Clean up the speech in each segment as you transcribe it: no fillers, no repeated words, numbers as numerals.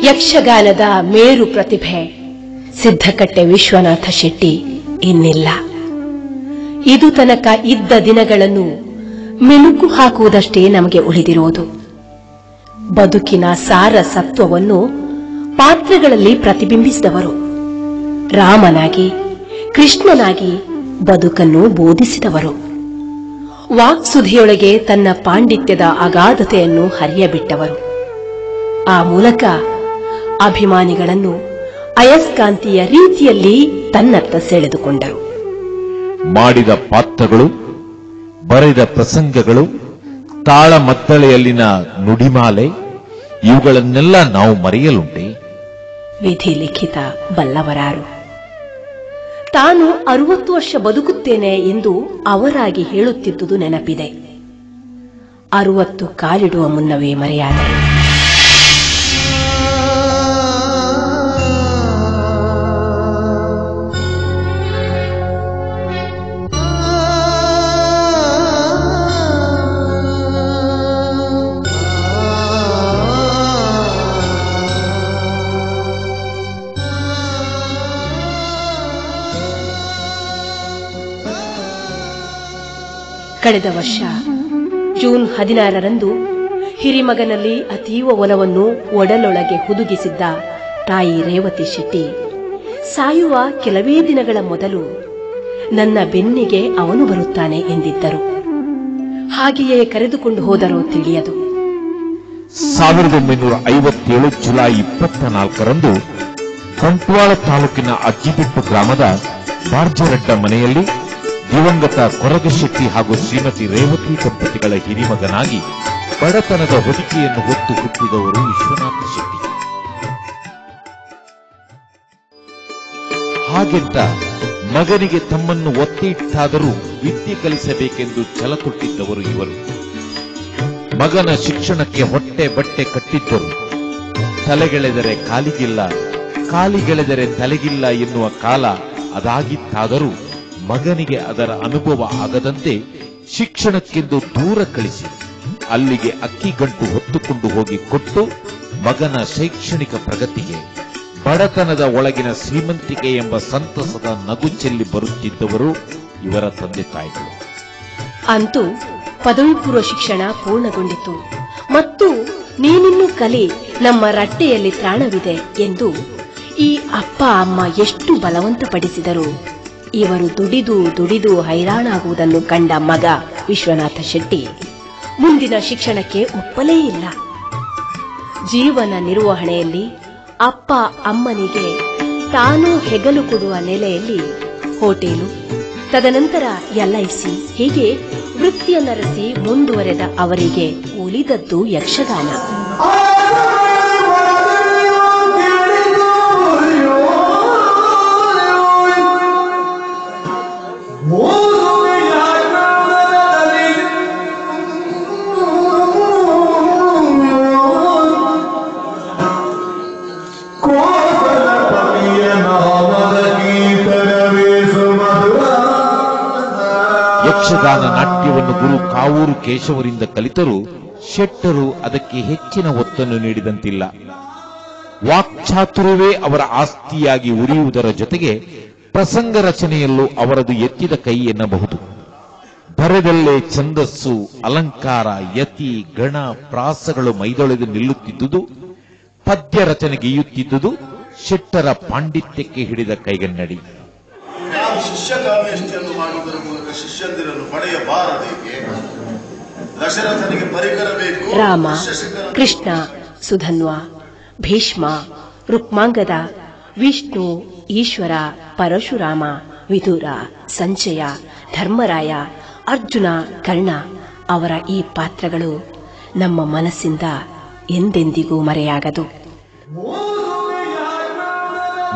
ಯಕ್ಷಗಾನದ ಮೇರು ಪ್ರತಿಭೆ ಸಿದ್ದಕಟ್ಟೆ ವಿಶ್ವನಾಥ ಶೆಟ್ಟಿ ಇನ್ನಿಲ್ಲ. ಇದು ತನಕ ಇದ್ದ ದಿನಗಳನ್ನು ಮಿನುಕು ಹಾಕುವುದಷ್ಟೇ ನಮಗೆ ಉಳಿದಿರುವುದು. ಬದುಕಿನ ಸಾರ ಸತ್ವವನ್ನು ಪಾತ್ರಗಳಲ್ಲಿ ಪ್ರತಿಬಿಂಬಿಸಿದವರು. ರಾಮನಾಗಿ ಕೃಷ್ಣನಾಗಿ ಬದುಕನ್ನು ಬೋಧಿಸಿದವರು. ವಾಕ್ಸುಧಿಯೊಳಗೆ ತನ್ನ ಪಾಂಡಿತ್ಯದ ಅಗಾಧತೆಯನ್ನು ಹರಿಯಬಿಟ್ಟವರು. ಆ ಮೂಲಕ ಅಭಿಮಾನಿಗಳನ್ನು ಅಯಸ್ಕಾಂತೀಯ ರೀತಿಯಲ್ಲಿ ತನ್ನತ್ತ ಸೆಳೆದುಕೊಂಡರು. ಮಾಡಿದ ಪಾತ್ರಗಳು, ಬರೆದ ಪ್ರಸಂಗಗಳು, ತಾಳಮದ್ದಳೆಯಲ್ಲಿನ ನುಡಿಮಾಲೆ ಇವುಗಳನ್ನೆಲ್ಲ ನಾವು ಮರೆಯಲುಂಟೆ? ವಿಧಿ ಲಿಖಿತ ಬಲ್ಲವರಾರು. ತಾನು 60 ವರ್ಷ ಬದುಕುತ್ತೇನೆ ಎಂದು ಅವರಾಗಿ ಹೇಳುತ್ತಿದ್ದುದು ನೆನಪಿದೆ. 60 ಕಾಲಿಡುವ ಮುನ್ನವೇ ಮರೆಯಾದರು. ಕಳೆದ ವರ್ಷ ಜೂನ್ 16ರಂದು ಹಿರಿಮಗನಲ್ಲಿ ಅತೀವ ಒಲವನ್ನು ಒಡಲೊಳಗೆ ಹುದುಗಿಸಿದ್ದ ತಾಯಿ ರೇವತಿ ಶೆಟ್ಟಿ ಸಾಯುವ ಕೆಲವೇ ದಿನಗಳ ಮೊದಲು ನನ್ನ ಬೆನ್ನಿಗೆ ಅವನು ಬರುತ್ತಾನೆ ಎಂದಿದ್ದರು. ಹಾಗೆಯೇ ಕರೆದುಕೊಂಡು ಹೋದರೋ ತಿಳಿಯದು. 1957 ಜುಲೈ 24ರಂದು ಬಂಟ್ವಾಳ ತಾಲೂಕಿನ ಅಜ್ಜಿಬಿಟ್ಟು ಗ್ರಾಮದ ಬಾರ್ಜರಡ್ಡ ಮನೆಯಲ್ಲಿ ದಿವಂಗತ ಕೊರಗಶೆಟ್ಟಿ ಹಾಗೂ ಶ್ರೀಮತಿ ರೇವತಿ ದಂಪತಿಗಳ ಹಿರಿಮಗನಾಗಿ ಬಡತನದ ಹೊದಿಕೆಯನ್ನು ಹೊತ್ತು ಹುಟ್ಟಿದವರು ವಿಶ್ವನಾಥ ಶೆಟ್ಟಿ. ಹಾಗೆಂತ ಮಗನಿಗೆ ತಮ್ಮನ್ನು ಒತ್ತಿ ಇಟ್ಟಾದರೂ ವಿದ್ಯೆ ಕಲಿಸಬೇಕೆಂದು ಛಲ ತೊಟ್ಟಿದ್ದವರು ಇವರು. ಮಗನ ಶಿಕ್ಷಣಕ್ಕೆ ಹೊಟ್ಟೆ ಬಟ್ಟೆ ಕಟ್ಟಿದ್ದರು. ತಲೆಗೆಳೆದರೆ ಕಾಲಿಗಿಲ್ಲ, ಕಾಲಿಗೆಳೆದರೆ ತಲೆಗಿಲ್ಲ ಎನ್ನುವ ಕಾಲ ಅದಾಗಿತ್ತಾದರೂ ಮಗನಿಗೆ ಅದರ ಅನುಭವ ಆಗದಂತೆ ಶಿಕ್ಷಣಕ್ಕೆಂದು ದೂರ ಕಳಿಸಿ ಅಲ್ಲಿಗೆ ಅಕ್ಕಿ ಗಂಟು ಹೊತ್ತುಕೊಂಡು ಹೋಗಿ ಕೊಟ್ಟು ಮಗನ ಶೈಕ್ಷಣಿಕ ಪ್ರಗತಿಗೆ ಬಡತನದ ಒಳಗಿನ ಶ್ರೀಮಂತಿಕೆ ಎಂಬ ಸಂತಸದ ನಗು ಚೆಲ್ಲಿ ಬರುತ್ತಿದ್ದವರು ಇವರ ತಂದೆ ತಾಯಿಗಳು. ಅಂತೂ ಪದವಿ ಪೂರ್ವ ಶಿಕ್ಷಣ ಪೂರ್ಣಗೊಂಡಿತು ಮತ್ತು ನೀನಿನ್ನೂ ಕಲಿ, ನಮ್ಮ ರಟ್ಟೆಯಲ್ಲಿ ತ್ರಾಣವಿದೆ ಎಂದು ಈ ಅಪ್ಪ ಅಮ್ಮ ಎಷ್ಟು ಬಲವಂತಪಡಿಸಿದರು. ಇವರು ದುಡಿದು ದುಡಿದು ಹೈರಾಣಾಗುವುದನ್ನು ಕಂಡ ಮಗ ವಿಶ್ವನಾಥ ಶೆಟ್ಟಿ ಮುಂದಿನ ಶಿಕ್ಷಣಕ್ಕೆ ಒಪ್ಪಲೇ ಇಲ್ಲ. ಜೀವನ ನಿರ್ವಹಣೆಯಲ್ಲಿ ಅಪ್ಪ ಅಮ್ಮನಿಗೆ ತಾನೂ ಹೆಗಲು ಕೊಡುವ ನೆಲೆಯಲ್ಲಿ ಹೋಟೆಲು, ತದನಂತರ LIC ಹೀಗೆ ವೃತ್ತಿಯನ್ನರಸಿ ಮುಂದುವರೆದ ಅವರಿಗೆ ಉಳಿದದ್ದು ಯಕ್ಷಗಾನ. ಯಕ್ಷಗಾನ ನಾಟ್ಯವನ್ನು ಗುರು ಕಾವೂರು ಕೇಶವರಿಂದ ಕಲಿತರೂ ಶೆಟ್ಟರು ಅದಕ್ಕೆ ಹೆಚ್ಚಿನ ಒತ್ತನ್ನು ನೀಡಿದಂತಿಲ್ಲ. ವಾಕ್ಚಾತುರ್ಯವೇ ಅವರ ಆಸ್ತಿಯಾಗಿ ಉರಿಯುವುದರ ಜೊತೆಗೆ ಪ್ರಸಂಗ ರಚನೆಯಲ್ಲೂ ಅವರದು ಎತ್ತಿದ ಕೈ ಎನ್ನಬಹುದು. ಹರೆದಲ್ಲೇ ಛಂದಸ್ಸು, ಅಲಂಕಾರ, ಯತಿ, ಗಣ, ಪ್ರಾಸಗಳು ಮೈದೊಳೆದು ನಿಲ್ಲುತ್ತಿದ್ದುದು, ಪದ್ಯ ರಚನೆಗೀಯುತ್ತಿದ್ದುದು ಶೆಟ್ಟರ ಪಾಂಡಿತ್ಯಕ್ಕೆ ಹಿಡಿದ ಕೈಗನ್ನಡಿ. ನಾವು ಶಿಷ್ಯಕಾಮೇಷ್ಟಿಯನ್ನು ಮಾಡುವುದರ ಮೂಲಕ ಶಿಷ್ಯಂದಿರನ್ನು ಪಡೆಯಬಾರದೇಕೆ? ದಶರಥನಿಗೆ ಪರಿಕರ ಬೇಕು. ರಾಮ, ಕೃಷ್ಣ, ಸುಧನ್ವ, ಭೀಷ್ಮ, ರುಕ್ಮಾಂಗದ, ವಿಷ್ಣು, ಈಶ್ವರ, ಪರಶುರಾಮ, ವಿದುರ, ಸಂಜಯ, ಧರ್ಮರಾಯ, ಅರ್ಜುನ, ಕರ್ಣ ಅವರ ಈ ಪಾತ್ರಗಳು ನಮ್ಮ ಮನಸ್ಸಿಂದ ಎಂದೆಂದಿಗೂ ಮರೆಯಾಗದು.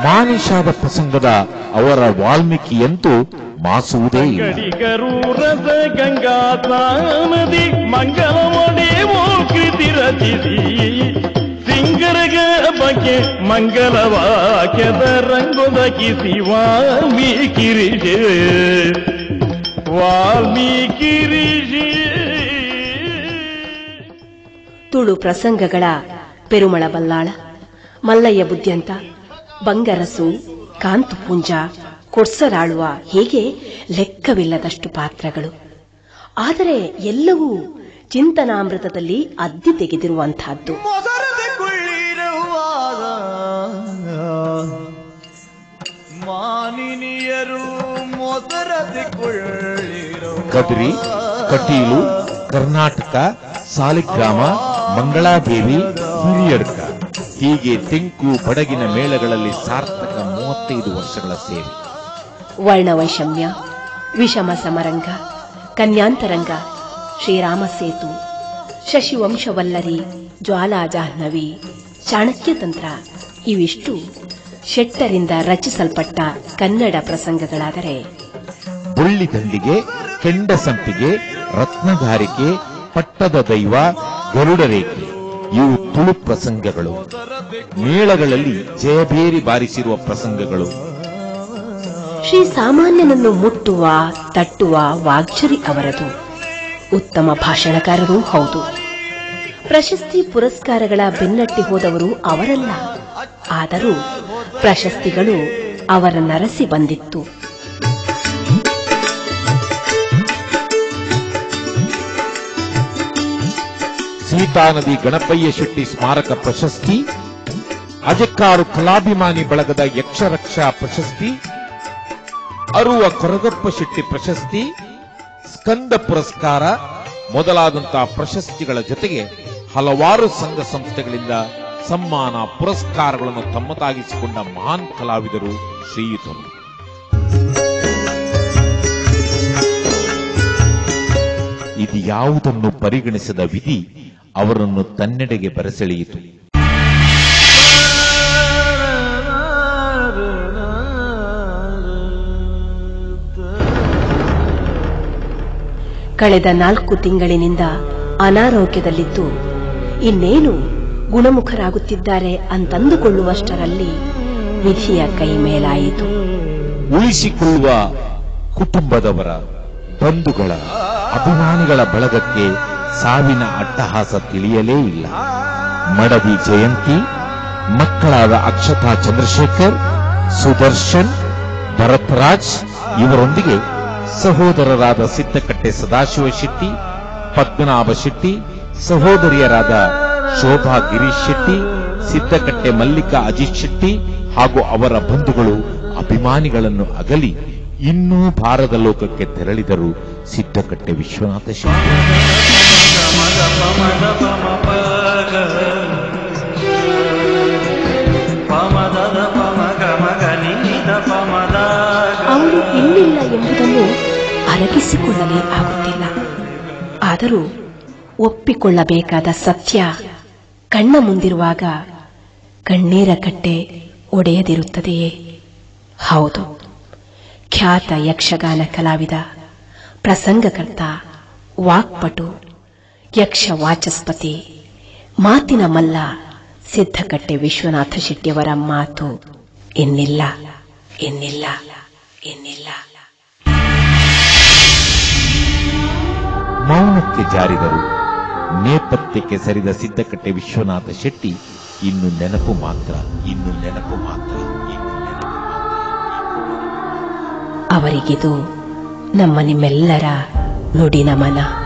ಮಾನಿಷಾದ ಪ್ರಸಂಗದ ಅವರ ವಾಲ್ಮೀಕಿಯಂತೂ ಮಾಸುವುದೇ ಇಲ್ಲ. ಗಂಗಾ ನದಿ ಮಂಗಲಮೊಡೆಯೋ ಕೃತಿ ರಚಿಸಿ ಸಿಂಗರಗ ಬಗ್ಗೆ ಮಂಗಲವಾಕ್ಯದ ರಂಗೊದಗಿಸಿ ವಾಲ್ಮೀಕಿ ಋಷಿ ತುಳು ಪ್ರಸಂಗಗಳ ಪೆರುಮಳ ಬಲ್ಲಾಳ, ಮಲ್ಲಯ್ಯ ಬುದ್ಧ್ಯಂತ, ಬಂಗರಸು, ಕಾಂತುಪುಂಜ, ಕೊಡ್ಸರಾಳುವ, ಹೀಗೆ ಲೆಕ್ಕವಿಲ್ಲದಷ್ಟು ಪಾತ್ರಗಳು. ಆದರೆ ಎಲ್ಲವೂ ಚಿಂತನಾಮೃತದಲ್ಲಿ ಅದ್ದಿ ತೆಗೆದಿರುವಂತಹದ್ದು. ಕದ್ರಿ, ಕಟೀಲು, ಕರ್ನಾಟಕ, ಸಾಲಿಗ್ರಾಮ, ಮಂಗಳಾದೇವಿ, ಹಿರಿಯಡ್ಕ, ಹೀಗೆ ತೆಂಕು ಬಡಗಿನ ಮೇಳಗಳಲ್ಲಿ ಸಾರ್ಥಕ 35 ವರ್ಷಗಳ ಸೇವೆ. ವರ್ಣವೈಷಮ್ಯ, ವಿಷಮ ಸಮರಂಗ, ಕನ್ಯಾಂತರಂಗ, ಶ್ರೀರಾಮ ಸೇತು, ಶಶಿವಂಶವಲ್ಲರಿ, ಜ್ವಾಲಾ ಜಾಹ್ನವಿ, ಚಾಣಕ್ಯತಂತ್ರ ಇವಿಷ್ಟು ಶೆಟ್ಟರಿಂದ ರಚಿಸಲ್ಪಟ್ಟ ಕನ್ನಡ ಪ್ರಸಂಗಗಳಾದರೆ, ಬುಳ್ಳಿದಂಡಿಗೆ, ಕೆಂಡಸಂಪಿಗೆ, ರತ್ನಧಾರಿಕೆ, ಪಟ್ಟದ ದೈವ, ಗರುಡರೇಖೆ ಇವು ತುಳು ಪ್ರಸಂಗಗಳು. ಮೇಳಗಳಲ್ಲಿ ಜಯಭೇರಿ ಬಾರಿಸಿರುವ ಪ್ರಸಂಗಗಳು. ಶ್ರೀ ಸಾಮಾನ್ಯನನ್ನು ಮುಟ್ಟುವ, ತಟ್ಟುವ ವಾಗ್ಝರಿ ಅವರದು. ಉತ್ತಮ ಭಾಷಣಕಾರರೂ ಹೌದು. ಪ್ರಶಸ್ತಿ ಪುರಸ್ಕಾರಗಳ ಬೆನ್ನಟ್ಟಿ ಹೋದವರು ಅವರಲ್ಲ. ಆದರೂ ಪ್ರಶಸ್ತಿಗಳು ಅವರನ್ನರಸಿ ಬಂದಿತ್ತು. ಸೀತಾನದಿ ಗಣಪಯ್ಯ ಶೆಟ್ಟಿ ಸ್ಮಾರಕ ಪ್ರಶಸ್ತಿ, ಅಜಕ್ಕಾರು ಕಲಾಭಿಮಾನಿ ಬಳಗದ ಯಕ್ಷರಕ್ಷಾ ಪ್ರಶಸ್ತಿ, ಅರುವ ಕೊರಗಪ್ಪ ಶೆಟ್ಟಿ ಪ್ರಶಸ್ತಿ, ಸ್ಕಂದ ಪುರಸ್ಕಾರ ಮೊದಲಾದಂತಹ ಪ್ರಶಸ್ತಿಗಳ ಜೊತೆಗೆ ಹಲವಾರು ಸಂಘ ಸಂಸ್ಥೆಗಳಿಂದ ಸಮ್ಮಾನ ಪುರಸ್ಕಾರಗಳನ್ನು ತಮ್ಮದಾಗಿಸಿಕೊಂಡ ಮಹಾನ್ ಕಲಾವಿದರು ಶ್ರೀಯುತರು. ಇದು ಯಾವುದನ್ನು ಪರಿಗಣಿಸದ ವಿಧಿ ಅವರನ್ನು ತನ್ನೆಡೆಗೆ ಬರಸೆಳೆಯಿತು. ಕಳೆದ 4 ತಿಂಗಳಿನಿಂದ ಅನಾರೋಗ್ಯದಲ್ಲಿದ್ದು ಇನ್ನೇನು ಗುಣಮುಖರಾಗುತ್ತಿದ್ದಾರೆ ಅಂತಂದುಕೊಳ್ಳುವಷ್ಟರಲ್ಲಿ ವಿಧಿಯ ಕೈ ಮೇಲಾಯಿತು. ಉಳಿಸಿಕೊಳ್ಳುವ ಕುಟುಂಬದವರ, ಬಂಧುಗಳ, ಅಭಿಮಾನಿಗಳ ಬಳಗಕ್ಕೆ ಸಾವಿನ ಅಟ್ಟಹಾಸ ತಿಳಿಯಲೇ ಇಲ್ಲ. ಮಡದಿ ಜಯಂತಿ, ಮಕ್ಕಳಾದ ಅಕ್ಷತಾ ಚಂದ್ರಶೇಖರ್, ಸುದರ್ಶನ್, ಭರತರಾಜ್ ಇವರೊಂದಿಗೆ ಸಹೋದರರಾದ ಸಿದ್ದಕಟ್ಟೆ ಸದಾಶಿವ ಶೆಟ್ಟಿ, ಪದ್ಮನಾಭ ಶೆಟ್ಟಿ, ಸಹೋದರಿಯರಾದ ಶೋಭಾ ಗಿರೀಶ್ ಶೆಟ್ಟಿ, ಸಿದ್ದಕಟ್ಟೆ ಮಲ್ಲಿಕಾ ಅಜಿತ್ ಶೆಟ್ಟಿ ಹಾಗೂ ಅವರ ಬಂಧುಗಳು ಅಭಿಮಾನಿಗಳನ್ನು ಅಗಲಿ ಇನ್ನೂ ಭಾರದ ಲೋಕಕ್ಕೆ ತೆರಳಿದರು ಸಿದ್ದಕಟ್ಟೆ ವಿಶ್ವನಾಥ ಶೆಟ್ಟಿ. ಅವರು ಇನ್ನಿಲ್ಲ ಎಂಬುದನ್ನು ಅರಗಿಸಿಕೊಳ್ಳಲೇ ಆಗುತ್ತಿಲ್ಲ. ಆದರೂ ಒಪ್ಪಿಕೊಳ್ಳಬೇಕಾದ ಸತ್ಯ ಕಣ್ಣ ಮುಂದಿರುವಾಗ ಕಣ್ಣೀರ ಕಟ್ಟೆ ಒಡೆಯದಿರುತ್ತದೆಯೇ? ಹೌದು, ಖ್ಯಾತ ಯಕ್ಷಗಾನ ಕಲಾವಿದ, ಪ್ರಸಂಗಕರ್ತ, ವಾಕ್ಪಟು, ಯಕ್ಷ ವಾಚಸ್ಪತಿ, ಮಾತಿನ ಮಲ್ಲ ಸಿದ್ದಕಟ್ಟೆ ವಿಶ್ವನಾಥ ಶೆಟ್ಟಿಯವರ ಮಾತು ಇನ್ನಿಲ್ಲ, ಇನ್ನಿಲ್ಲ, ಇನ್ನಿಲ್ಲ. ಮೌನಕ್ಕೆ ಜಾರಿದರು. ನೇಪಥ್ಯಕ್ಕೆ ಸರಿದ ಸಿದ್ದಕಟ್ಟೆ ವಿಶ್ವನಾಥ ಶೆಟ್ಟಿ ಇನ್ನು ನೆನಪು ಮಾತ್ರ, ಇನ್ನು ನೆನಪು ಮಾತ್ರ, ಇನ್ನು ನೆನಪು ಮಾತ್ರ. ಅವರಿಗಿದು ನಮ್ಮ ನಿಮ್ಮೆಲ್ಲರ ನುಡಿ ನಮನ.